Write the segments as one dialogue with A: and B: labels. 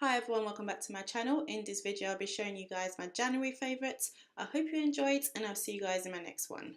A: Hi everyone, welcome back to my channel. In this video I'll be showing you guys my January favourites. I hope you enjoyed and I'll see you guys in my next one.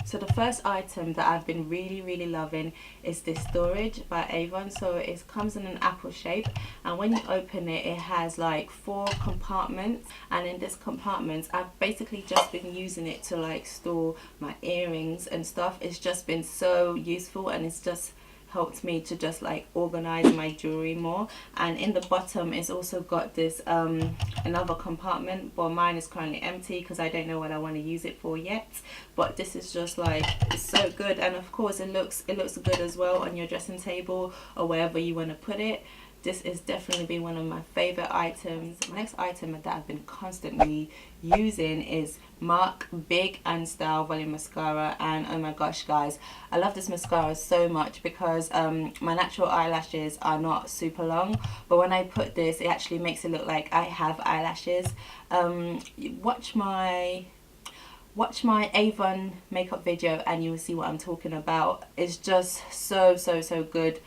A: So the first item that I've been really loving is this storage by Avon. So it comes in an apple shape, and when you open it, it has like 4 compartments, and in this compartment I've basically just been using it to like store my earrings and stuff. It's just been so useful, and it's just helped me to just like organize my jewelry more. And in the bottom it's also got this another compartment, but mine is currently empty because I don't know what I want to use it for yet. But this is just like, it's so good, and of course it looks good as well on your dressing table or wherever you want to put it. This has definitely been one of my favorite items. The next item that I've been constantly using is MAC Big and Style Volume Mascara, and oh my gosh guys, I love this mascara so much because my natural eyelashes are not super long, but when I put this it actually makes it look like I have eyelashes. Watch my Avon makeup video and you will see what I'm talking about. It's just so good.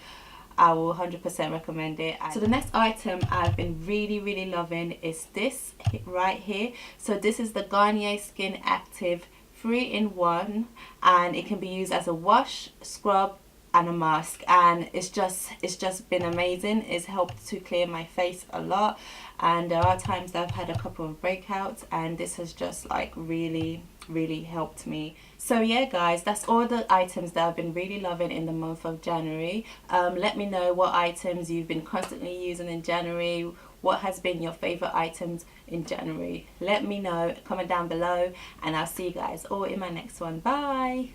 A: I will 100% recommend it. So the next item I've been really loving is this right here. So this is the Garnier Skin Active 3-in-1, and it can be used as a wash, scrub and a mask, and it's just been amazing. It's helped to clear my face a lot, and there are times that I've had a couple of breakouts, and this has just like really helped me. So yeah guys, that's all the items that I've been really loving in the month of January. Let me know what items you've been constantly using in January. What has been your favorite items in January? Let me know, comment down below, and I'll see you guys all in my next one. Bye.